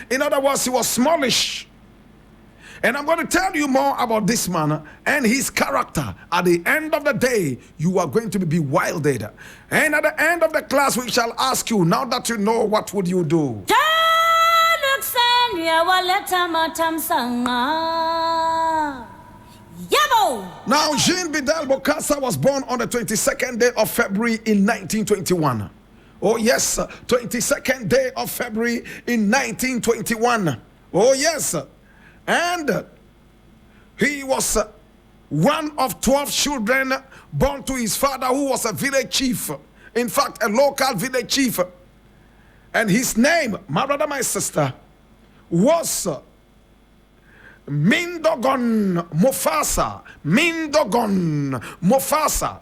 In other words, he was smallish. And I'm going to tell you more about this man and his character. At the end of the day, you are going to be bewildered. And at the end of the class, we shall ask you, now that you know, what would you do? Now, Jean Bidel Bokassa was born on the 22nd day of February in 1921. Oh yes, 22nd day of February in 1921. Oh yes. And he was one of 12 children born to his father, who was a village chief. In fact, a local village chief. And his name, my brother, my sister, was Mindogon Mufasa. Mindogon Mufasa.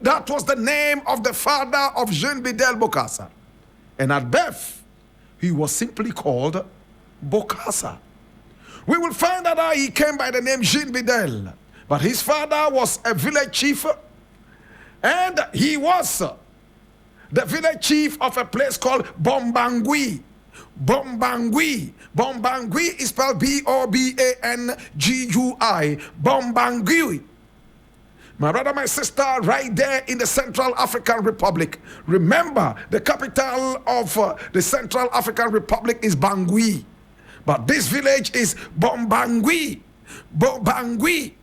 That was the name of the father of Jean Bidel Bokassa. And at birth, he was simply called Bokassa. We will find out how he came by the name Jean Bidel. But his father was a village chief. And he was the village chief of a place called Bombangui. Bombangui. Bombangui is spelled B-O-B-A-N-G-U-I. Bombangui. My brother, my sister, right there in the Central African Republic. Remember, the capital of the Central African Republic is Bangui. But this village is Bombangui. Bombangui.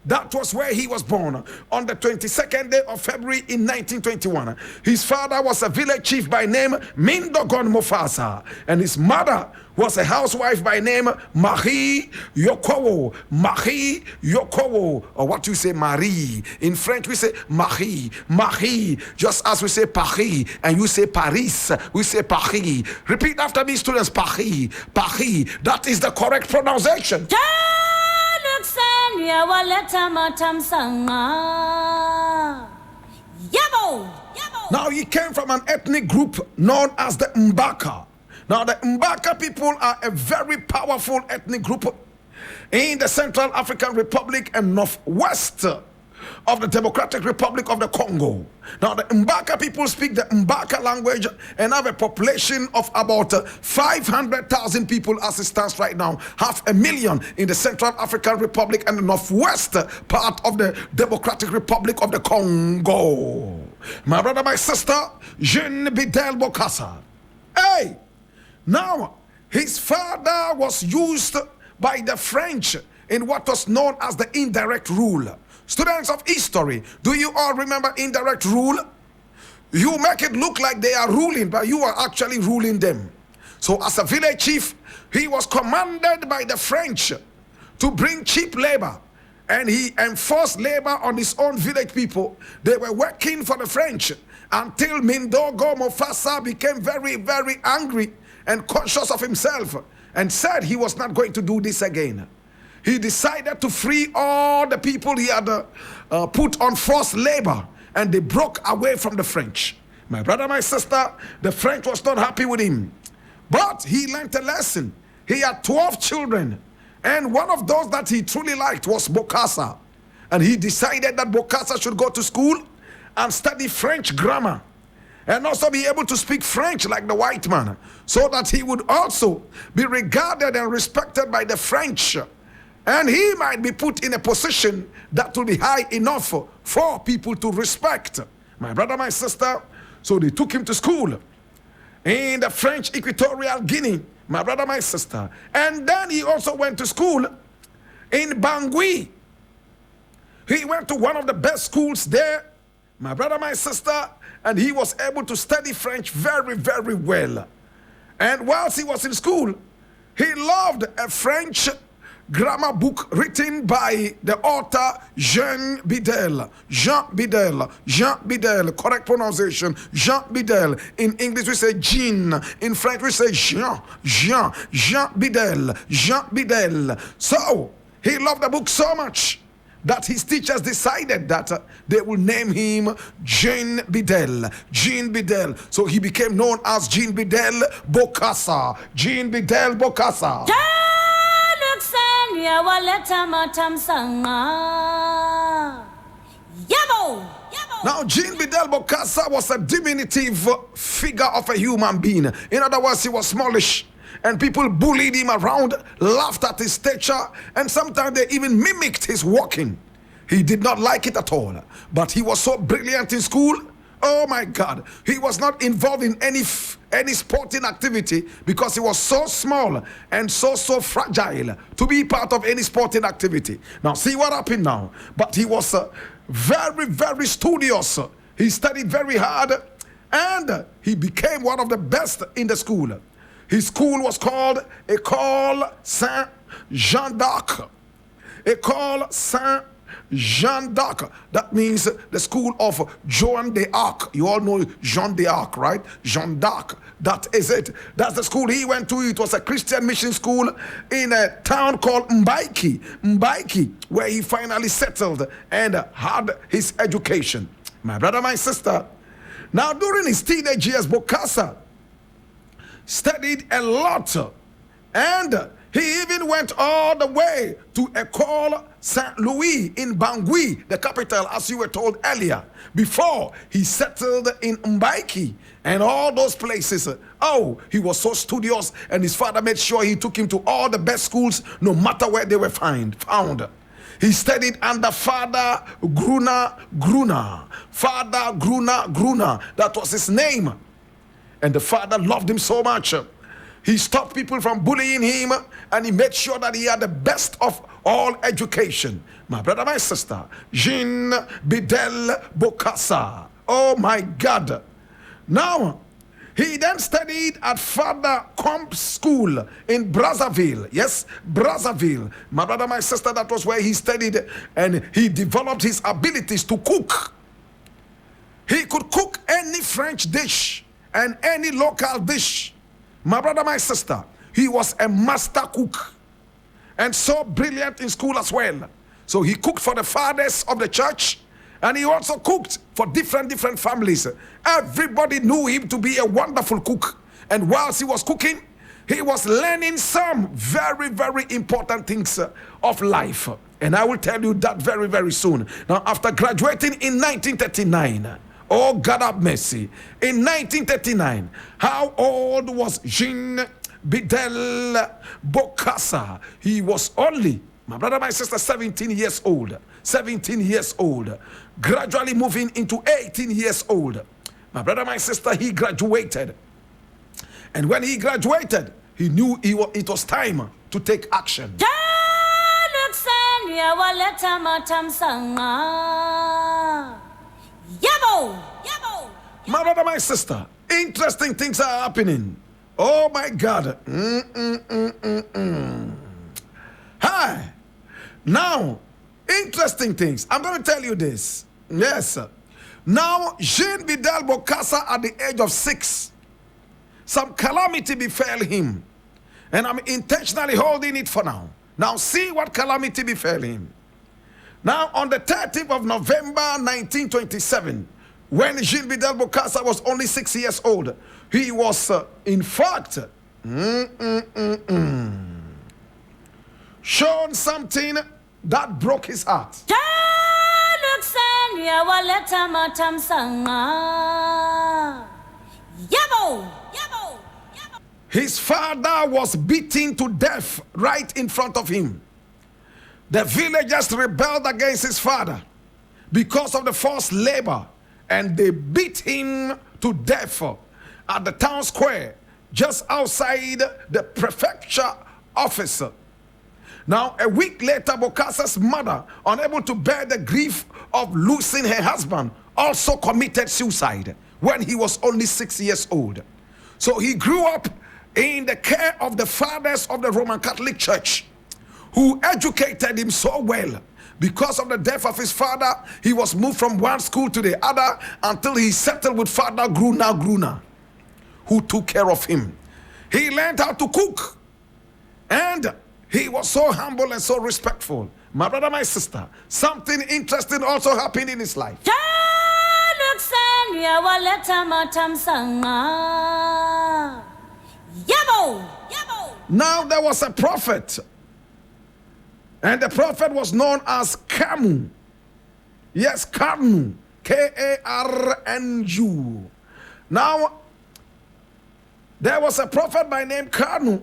That was where he was born on the 22nd day of February in 1921. His father was a village chief by name Mindogon Mufasa, and his mother was a housewife by name Marie Yokowo. Marie Yokowo, or what you say, Marie. In French, we say Marie. Marie, just as we say Paris, and you say Paris, we say Paris. Repeat after me, students, Paris. Paris, that is the correct pronunciation. Now he came from an ethnic group known as the Mbaka. Now the Mbaka people are a very powerful ethnic group in the Central African Republic and northwest of the Democratic Republic of the Congo. Now the Mbaka people speak the Mbaka language and have a population of about 500,000 people as it stands right now. 500,000 in the Central African Republic and the northwest part of the Democratic Republic of the Congo. My brother, my sister, Jean Bidel Bokassa. Hey! Now, his father was used by the French in what was known as the indirect rule. Students of history, do you all remember indirect rule? You make it look like they are ruling, but you are actually ruling them. So as a village chief, he was commanded by the French to bring cheap labor, and he enforced labor on his own village people. They were working for the French until Mindogo Mufasa became very, very angry and conscious of himself and said he was not going to do this again. He decided to free all the people he had put on forced labor, and they broke away from the French. My brother, my sister, the French was not happy with him. But he learned a lesson. He had 12 children, and one of those that he truly liked was Bokassa. And he decided that Bokassa should go to school and study French grammar, and also be able to speak French like the white man, so that he would also be regarded and respected by the French. And he might be put in a position that will be high enough for people to respect. My brother, my sister, so they took him to school in the French Equatorial Guinea, my brother, my sister. And then he also went to school in Bangui. He went to one of the best schools there, my brother, my sister, and he was able to study French very, very well. And whilst he was in school, he loved a French grammar book written by the author Jean Bidel. Jean Bidel. Jean Bidel. Correct pronunciation. Jean Bidel. In English we say Jean. In French we say Jean. Jean. Jean Bidel. Jean Bidel. So he loved the book so much that his teachers decided that they will name him Jean Bidel. Jean Bidel. So he became known as Jean Bidel Bokassa. Jean Bidel Bokassa. Now, Jean Bidel Bokassa was a diminutive figure of a human being. In other words, he was smallish. and people bullied him around, laughed at his stature, and sometimes they even mimicked his walking. He did not like it at all, but he was so brilliant in school. Oh my God, he was not involved in any sporting activity because he was so small and so fragile to be part of any sporting activity. Now see what happened now. But he was very, very studious. He studied very hard, and he became one of the best in the school. His school was called École Saint-Jean d'Arc. École Saint-Jean d'Arc. That means the school of Joan d'Arc. You all know Jean d'Arc, right? Jean d'Arc. That is it. That's the school he went to. It was a Christian mission school in a town called Mbaiki, where he finally settled and had his education. My brother, my sister. Now, during his teenage years, Bokassa studied a lot, and he even went all the way to École Saint-Louis in Bangui, the capital, as you were told earlier, before he settled in Mbaiki and all those places. Oh, he was so studious, and his father made sure he took him to all the best schools, no matter where they were found. He studied under Father Gruna. Father Gruna, that was his name. And the father loved him so much. He stopped people from bullying him, and he made sure that he had the best of all education. My brother, my sister, Jean Bidel Bokassa. Oh my God. Now, he then studied at Father Comp School in Brazzaville. Yes, Brazzaville. My brother, my sister, that was where he studied, and he developed his abilities to cook. He could cook any French dish and any local dish. My brother, my sister, he was a master cook and so brilliant in school as well. So he cooked for the fathers of the church, and he also cooked for different families. Everybody knew him to be a wonderful cook. And whilst he was cooking, he was learning some very, very important things of life. And I will tell you that very, very soon. Now, after graduating in 1939, oh, God have mercy. In 1939, how old was Jean Bidel Bokassa? He was only, my brother, my sister, 17 years old. 17 years old. Gradually moving into 18 years old. My brother, my sister, he graduated. And when he graduated, he knew it was time to take action. My brother, my sister, interesting things are happening. Oh my God. Hi. Now, interesting things. I'm going to tell you this. Yes. Now, Jean Bidel Bokassa, at the age of 6, some calamity befell him. And I'm intentionally holding it for now. Now, see what calamity befell him. Now, on the 30th of November 1927, when Jean Bidel Bokassa was only 6 years old, he was, in fact, shown something that broke his heart. His father was beaten to death right in front of him. The villagers rebelled against his father because of the forced labor, and they beat him to death at the town square just outside the prefecture office. Now, a week later, Bokassa's mother, unable to bear the grief of losing her husband, also committed suicide when he was only 6 years old. So he grew up in the care of the fathers of the Roman Catholic Church, who educated him so well. Because of the death of his father, he was moved from one school to the other until he settled with Father Gruna, who took care of him. He learned how to cook, and he was so humble and so respectful. My brother, my sister, something interesting also happened in his life. Now there was a prophet, and the prophet was known as Kamu. Yes, Karnu. Karnu. Now, there was a prophet by name Karnu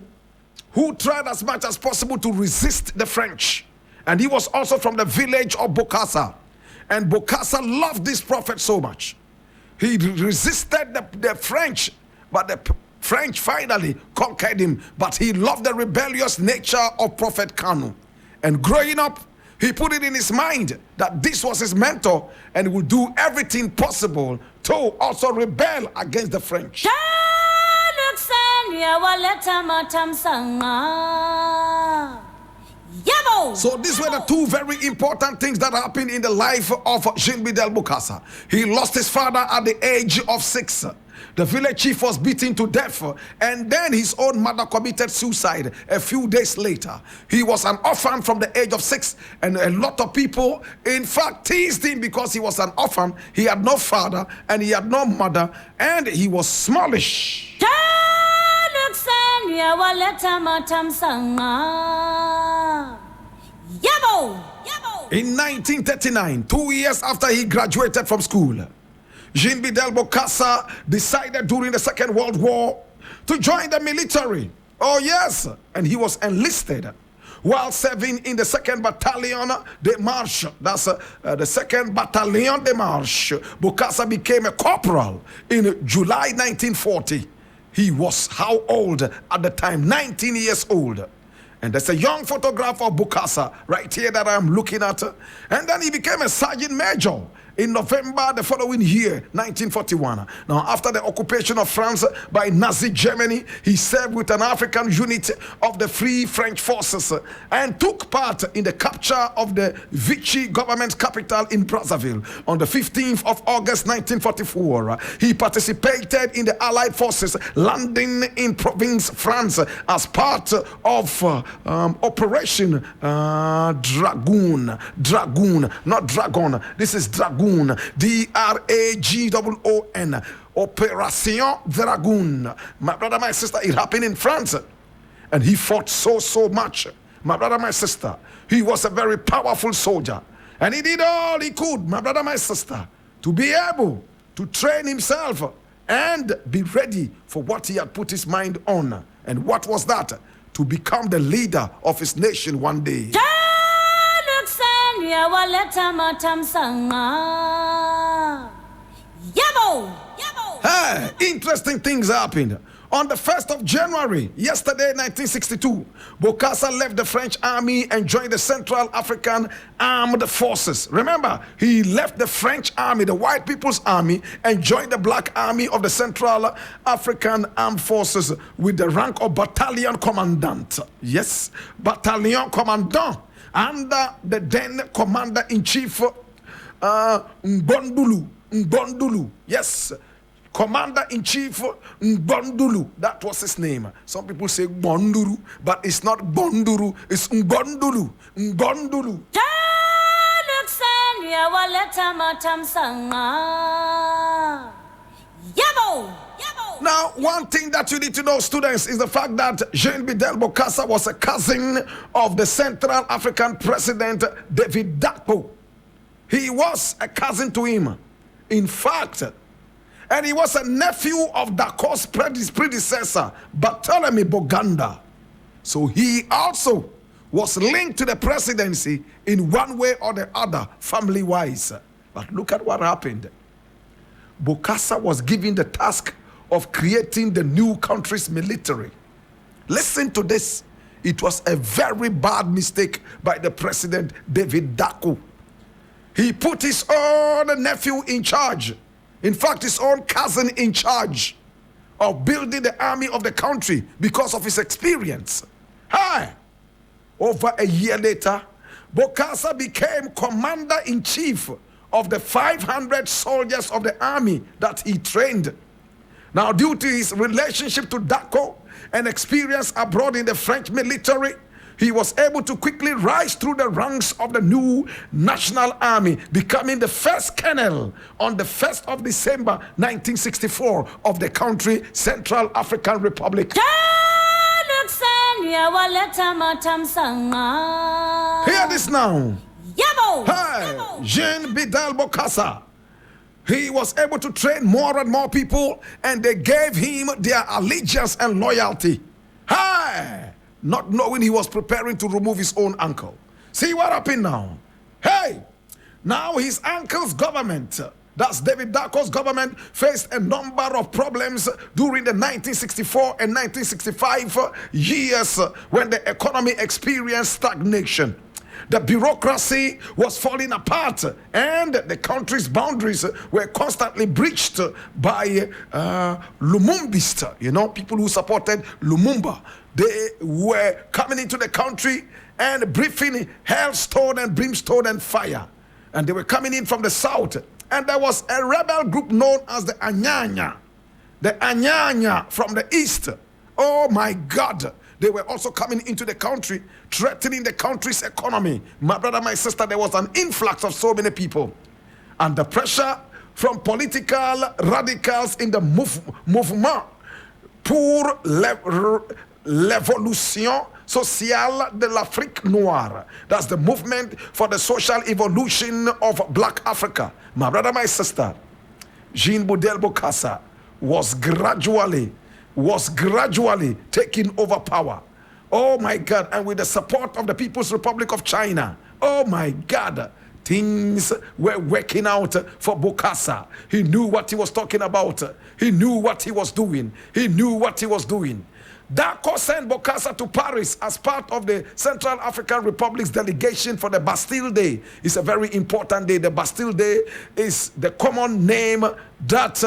who tried as much as possible to resist the French. And he was also from the village of Bokassa. And Bokassa loved this prophet so much. He resisted the French, but the French finally conquered him. But he loved the rebellious nature of Prophet Kanu. And growing up, he put it in his mind that this was his mentor and he would do everything possible to also rebel against the French. So these were the two very important things that happened in the life of Jean Bidel Bokassa. He lost his father at the age of 6. The village chief was beaten to death, and then his own mother committed suicide a few days later. He was an orphan from the age of 6, and a lot of people, in fact, teased him because he was an orphan. He had no father, and he had no mother, and he was smallish. In 1939, 2 years after he graduated from school, Jean Bidel Bokassa decided during the Second World War to join the military. Oh yes, and he was enlisted while serving in the 2nd Battalion de Marche. That's the 2nd Battalion de Marche. Bokassa became a corporal in July 1940. He was how old at the time? 19 years old. And there's a young photograph of Bokassa right here that I'm looking at. And then he became a sergeant major in November the following year, 1941. Now, after the occupation of France by Nazi Germany, he served with an African unit of the Free French Forces and took part in the capture of the Vichy government capital in Brazzaville on the 15th of August, 1944. He participated in the Allied forces landing in Provence, France as part of Operation Dragoon. Dragoon, not Dragon. This is Dragoon. Dragoon. Operation Dragoon. My brother, my sister, it happened in France. And he fought so much. My brother, my sister, he was a very powerful soldier. And he did all he could, my brother, my sister, to be able to train himself and be ready for what he had put his mind on. And what was that? To become the leader of his nation one day. Hey, interesting things happened. On the 1st of January, yesterday, 1962, Bokassa left the French army and joined the Central African Armed Forces. Remember, he left the French army, the white people's army, and joined the black army of the Central African Armed Forces with the rank of battalion commandant. Yes, battalion commandant. Under the then commander-in-chief Ngbondulu. Yes, commander-in-chief Ngbondulu. That was his name. Some people say Gbonduru, but it's not Gbonduru, it's Ngbondulu. Ngbondulu. Now, one thing that you need to know, students, is the fact that Jean Bidel Bokassa was a cousin of the Central African President David Dacko. He was a cousin to him, in fact, and he was a nephew of Dacko's predecessor, Barthélemy Boganda. So he also was linked to the presidency in one way or the other, family-wise. But look at what happened. Bokassa was given the task of creating the new country's military. Listen to this. It was a very bad mistake by the president, David Dacko. He put his own nephew in charge. In fact, his own cousin in charge of building the army of the country because of his experience. Hi! Over a year later, Bokassa became commander-in-chief of the 500 soldiers of the army that he trained. Now, due to his relationship to Dacko and experience abroad in the French military, he was able to quickly rise through the ranks of the new National Army, becoming the first colonel on the 1st of December 1964 of the country, Central African Republic. Hear this now. Hey, Jean Bidel Bokassa. He was able to train more and more people, and they gave him their allegiance and loyalty. Hey, not knowing he was preparing to remove his own uncle. See what happened now? Hey, now his uncle's government, that's David Daco's government, faced a number of problems during the 1964 and 1965 years when the economy experienced stagnation. The bureaucracy was falling apart, and the country's boundaries were constantly breached by Lumumbists, people who supported Lumumba. They were coming into the country and breathing hailstone and brimstone and fire. And they were coming in from the south. And there was a rebel group known as the Anyanya. The Anyanya from the east. Oh my God. They were also coming into the country, threatening the country's economy. My brother, my sister, there was an influx of so many people. And the pressure from political radicals in the mouvement pour l'évolution sociale de l'Afrique noire. That's the movement for the social evolution of Black Africa. My brother, my sister, Jean Boudel Bokassa was gradually taking over power. Oh my God. And with the support of the People's Republic of China, oh my God, things were working out for Bokassa. He knew what he was talking about. He knew what he was doing. Daco sent Bokassa to Paris as part of the Central African Republic's delegation for the Bastille Day. It's a very important day. The Bastille Day is the common name that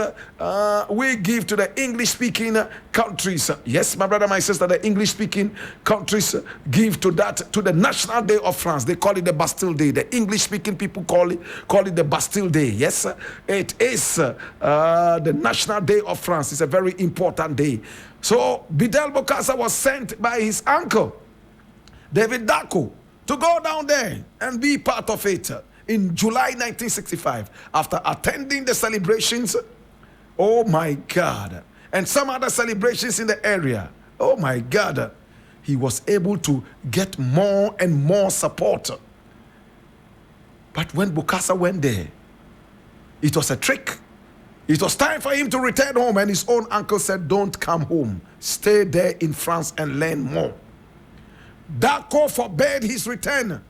we give to the English-speaking countries. Yes, my brother, my sister, the English-speaking countries give to the National Day of France. They call it the Bastille Day. The English-speaking people call it the Bastille Day. Yes, it is the National Day of France. It's a very important day. So Boudel Bokassa was sent by his uncle, David Daco, to go down there and be part of it in July 1965. After attending the celebrations, oh my God, and some other celebrations in the area, oh my God, he was able to get more and more support. But when Bokassa went there, it was a trick. It was time for him to return home, and his own uncle said, don't come home. Stay there in France and learn more. Daco forbade his return,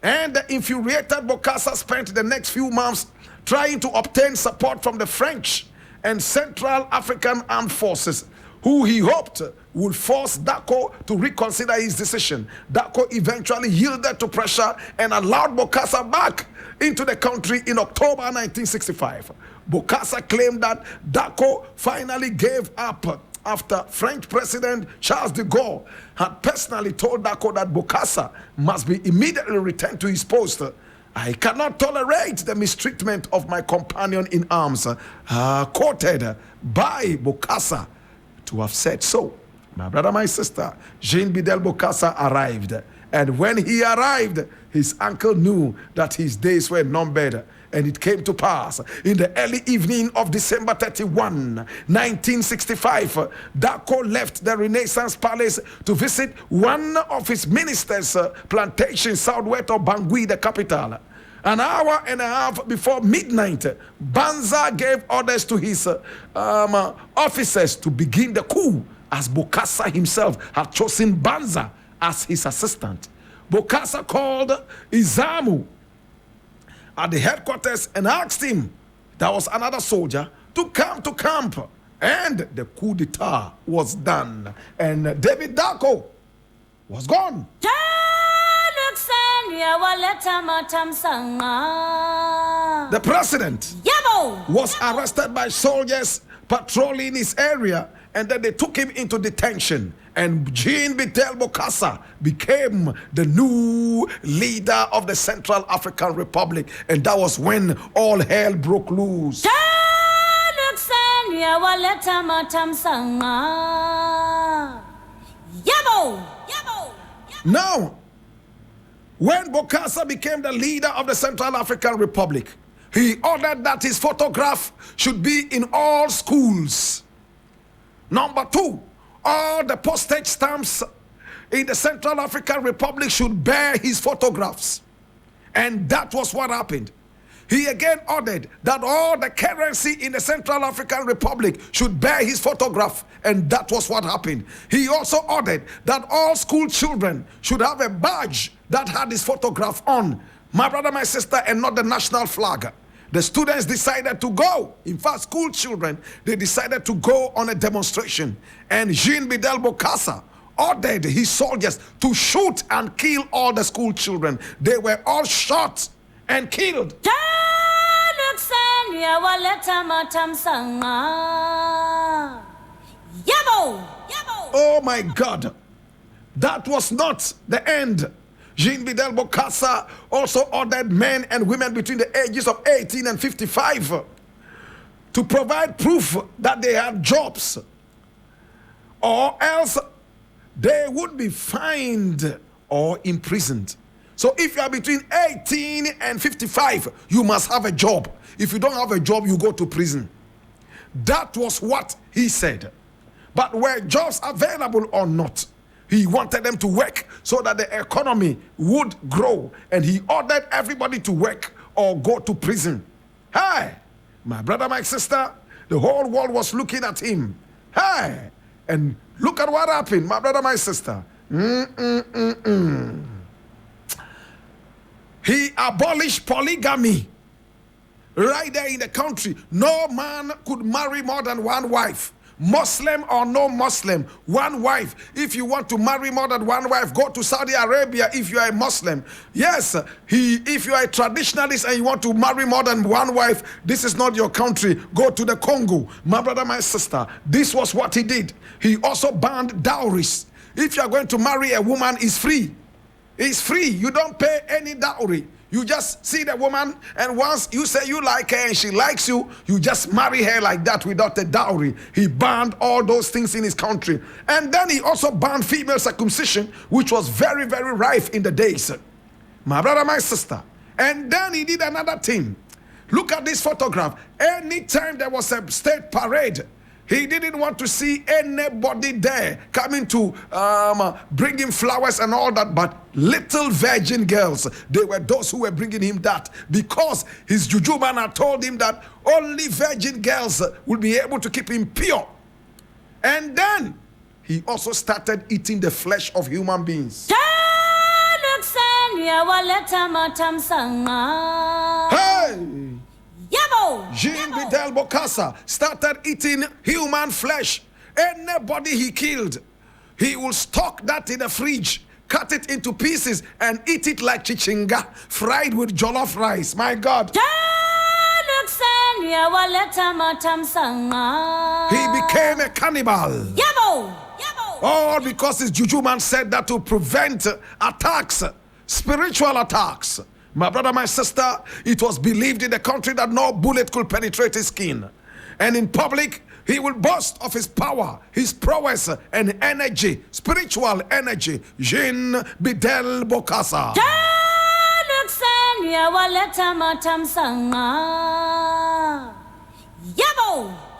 and the infuriated Bokassa spent the next few months trying to obtain support from the French and Central African Armed Forces, who he hoped would force Daco to reconsider his decision. Daco eventually yielded to pressure and allowed Bokassa back into the country in October 1965. Bokassa claimed that Daco finally gave up after French President Charles de Gaulle had personally told Daco that Bokassa must be immediately returned to his post. I cannot tolerate the mistreatment of my companion in arms, quoted by Bokassa to have said so. My brother, my sister, Jean Boudel Bokassa arrived. And when he arrived, his uncle knew that his days were numbered. And it came to pass in the early evening of December 31, 1965, Daco left the Renaissance Palace to visit one of his ministers' plantations southwest of Bangui, the capital. An hour and a half before midnight, Banza gave orders to his officers to begin the coup, as Bokassa himself had chosen Banza as his assistant. Bokassa called Izamu at the headquarters and asked him, that was another soldier, to come to camp. And the coup d'etat was done. And David Daco was gone. The president was arrested by soldiers patrolling his area, and then they took him into detention. And Jean Boudel Bokassa became the new leader of the Central African Republic. And that was when all hell broke loose. Now, when Bokassa became the leader of the Central African Republic, he ordered that his photograph should be in all schools. Number 2, all the postage stamps in the Central African Republic should bear his photographs. And that was what happened. He again ordered that all the currency in the Central African Republic should bear his photograph, and that was what happened. He also ordered that all school children should have a badge that had his photograph on. My brother, my sister, and not the national flag. The students decided to go. In fact, school children, they decided to go on a demonstration. And Jean Bidel Bokassa ordered his soldiers to shoot and kill all the school children. They were all shot and killed. Oh my God. That was not the end. Jean Bidel Bokassa also ordered men and women between the ages of 18 and 55 to provide proof that they had jobs, or else they would be fined or imprisoned. So if you are between 18 and 55, you must have a job. If you don't have a job, you go to prison. That was what he said. But were jobs available or not? He wanted them to work so that the economy would grow. And he ordered everybody to work or go to prison. Hey, my brother, my sister, the whole world was looking at him. Hey, and look at what happened, my brother, my sister. He abolished polygamy. Right there in the country, no man could marry more than one wife. Muslim or no Muslim, one wife. If you want to marry more than one wife, go to Saudi Arabia if you are a Muslim. Yes, if you are a traditionalist and you want to marry more than one wife, this is not your country. Go to the Congo. My brother, my sister, this was what he did. He also banned dowries. If you are going to marry a woman, it's free. It's free. You don't pay any dowry. You just see the woman, and once you say you like her and she likes you, you just marry her like that without a dowry. He banned all those things in his country. And then he also banned female circumcision, which was very, very rife in the days. My brother, my sister. And then he did another thing. Look at this photograph. Anytime there was a state parade, he didn't want to see anybody there coming to bring him flowers and all that, but little virgin girls, they were those who were bringing him that, because his juju man had told him that only virgin girls will be able to keep him pure. And then he also started eating the flesh of human beings. Hey! Jean Bidel Bokassa started eating human flesh. Anybody he killed, he will stock that in the fridge, cut it into pieces, and eat it like chichinga, fried with jollof rice. My God. He became a cannibal. All because his juju man said that to prevent attacks, spiritual attacks. My brother, my sister, it was believed in the country that no bullet could penetrate his skin. And in public, he will boast of his power, his prowess, and energy, spiritual energy. Jean Bidel Bokassa.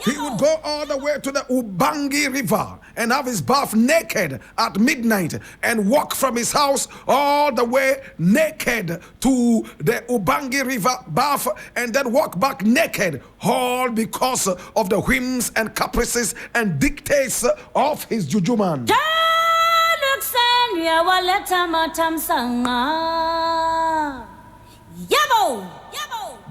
He would go all the way to the Ubangi River and have his bath naked at midnight and walk from his house all the way naked to the Ubangi River bath and then walk back naked, all because of the whims and caprices and dictates of his juju man.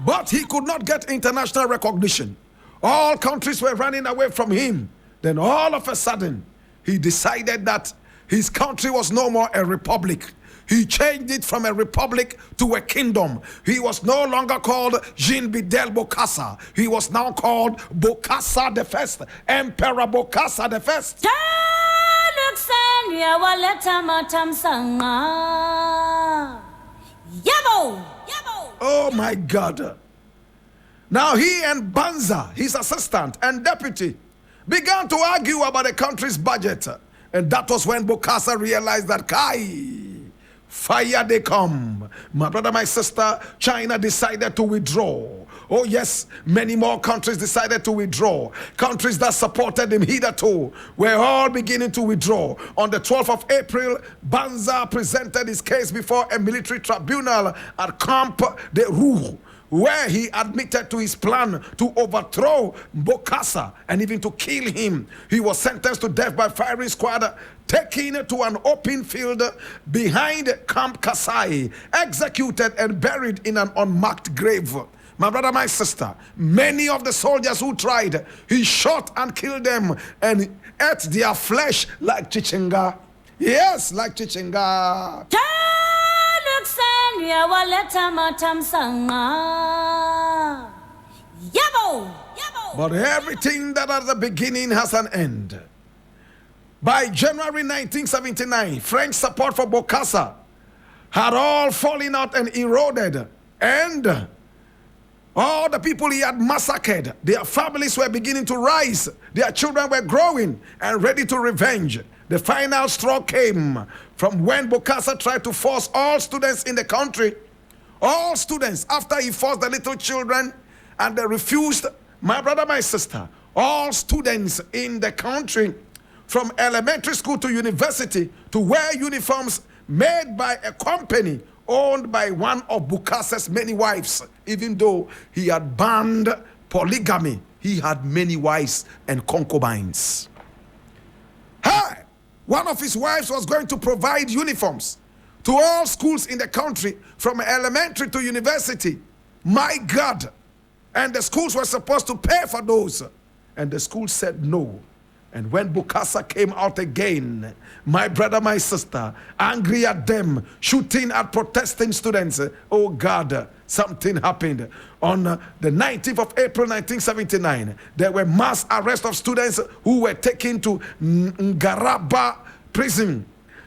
But he could not get international recognition. All countries were running away from him. Then all of a sudden, he decided that his country was no more a republic. He changed it from a republic to a kingdom. He was no longer called Jean Bidel Bokassa. He was now called Bokassa the First, Emperor Bokassa the First. Oh my God. Now he and Banza, his assistant and deputy, began to argue about the country's budget. And that was when Bokassa realized that, fire they come. My brother, my sister, China decided to withdraw. Oh yes, many more countries decided to withdraw. Countries that supported him hitherto were all beginning to withdraw. On the 12th of April, Banza presented his case before a military tribunal at Camp de Rouge, where he admitted to his plan to overthrow Bokassa and even to kill him. He was sentenced to death by firing squad, taken to an open field behind Camp Kasai, executed and buried in an unmarked grave. My brother, my sister, many of the soldiers who tried, he shot and killed them and ate their flesh like chichinga. Yes, like chichinga. But everything that at the beginning has an end. By January 1979, French support for Bokassa had all fallen out and eroded, and all the people he had massacred, their families were beginning to rise, their children were growing and ready to revenge. The final straw came from when Bokassa tried to force all students in the country, all students, after he forced the little children and they refused. My brother, my sister, all students in the country, from elementary school to university, to wear uniforms made by a company owned by one of Bokassa's many wives. Even though he had banned polygamy, he had many wives and concubines. Hey, one of his wives was going to provide uniforms to all schools in the country, from elementary to university. My God. And the schools were supposed to pay for those. And the school said no. And when Bokassa came out again, my brother, my sister, angry at them, shooting at protesting students, oh God, something happened. On the 19th of April 1979, there were mass arrests of students who were taken to Ngaraba prison.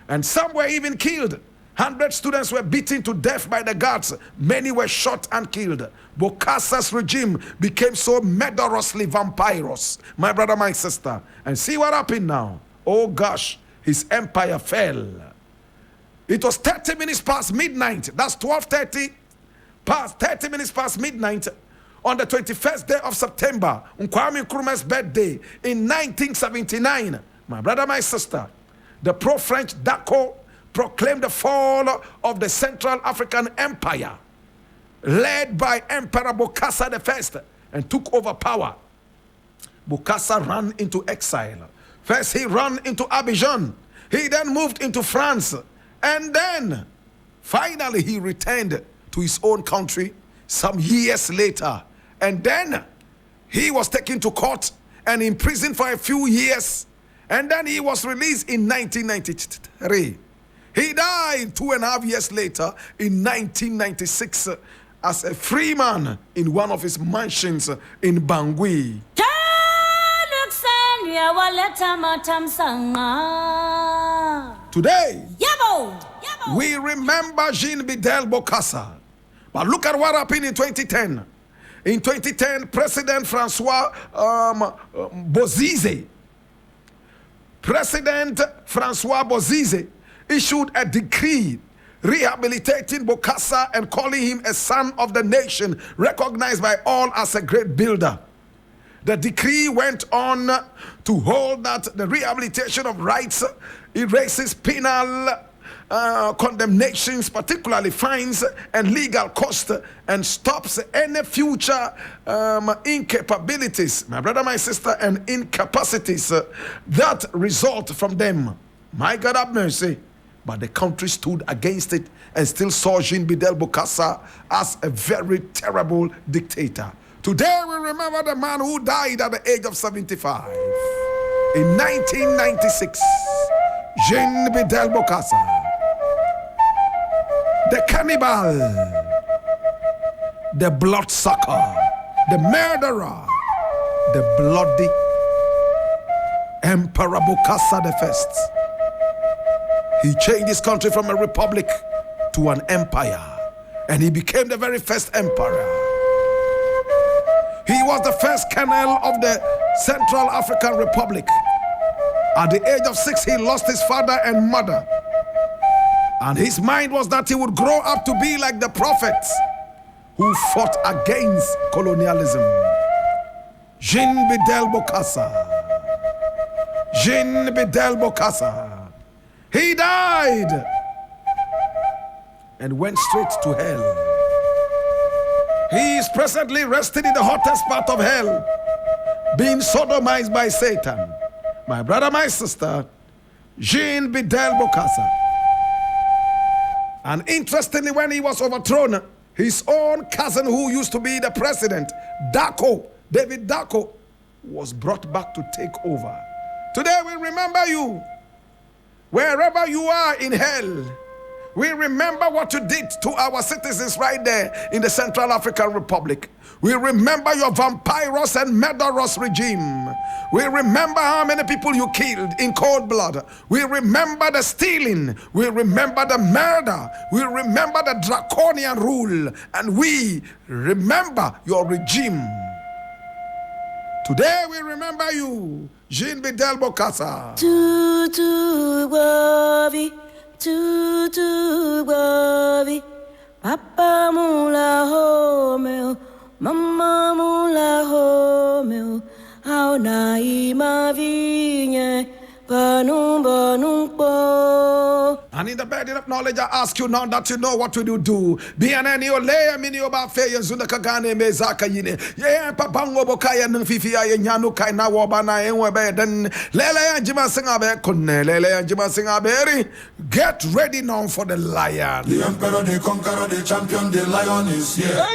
And some were even killed. 100 students were beaten to death by the guards. Many were shot and killed. Bokassa's regime became so murderously vampirous, my brother, my sister. And see what happened now. Oh gosh, his empire fell. It was 30 minutes past midnight. That's 12:30, past 30 minutes past midnight on the 21st day of September, Kwame Nkrumah's birthday in 1979. My brother, my sister, the pro-French DACO proclaimed the fall of the Central African Empire, led by Emperor Bokassa I, and took over power. Bokassa ran into exile. First he ran into Abidjan. He then moved into France. And then, finally, he returned to his own country some years later. And then, he was taken to court and imprisoned for a few years. And then he was released in 1993. He died 2.5 years later in 1996 as a free man in one of his mansions in Bangui. Today, we remember Jean Bidel Bokassa. But look at what happened in 2010. In 2010, President Francois Bozize issued a decree rehabilitating Bokassa and calling him a son of the nation, recognized by all as a great builder. The decree went on to hold that the rehabilitation of rights erases penal condemnations, particularly fines and legal costs, and stops any future incapabilities, my brother, my sister, and incapacities that result from them. My God have mercy. But the country stood against it and still saw Jean Bidel Bokassa as a very terrible dictator. Today we remember the man who died at the age of 75. In 1996, Jean Bidel Bokassa, the cannibal, the bloodsucker, the murderer, the bloody Emperor Bokassa I. He changed his country from a republic to an empire, and he became the very first emperor. He was the first colonel of the Central African Republic. At the age of 6, he lost his father and mother. And his mind was that he would grow up to be like the prophets who fought against colonialism. Jean Bidel Bokassa. Jean Bidel Bokassa. He died and went straight to hell. He is presently resting in the hottest part of hell, being sodomized by Satan. My brother, my sister, Jean Bidel Bokassa. And interestingly, when he was overthrown, his own cousin, who used to be the president, Dako, David Dako, was brought back to take over. Today we remember you. Wherever you are in hell, we remember what you did to our citizens right there in the Central African Republic. We remember your vampirous and murderous regime. We remember how many people you killed in cold blood. We remember the stealing. We remember the murder. We remember the draconian rule. And we remember your regime. Today we remember you, Jean Bidel Bokassa. Tutu Bovi, Papa Mula Homeo, Mama Mula Homeo, how naima vigne, Banum Banum Po. And in the burden of knowledge, I ask you now that you know what will you do. Be an any olea mini oba fe zuna kagane mezaka yine. Ye papango bokaya nung fifia ye nyanu kai na wabana enwe be den lele anjima singa be kunne lele anjima singa beri. Get ready now for the lion. The emperor, the conqueror, the champion, the lion is here.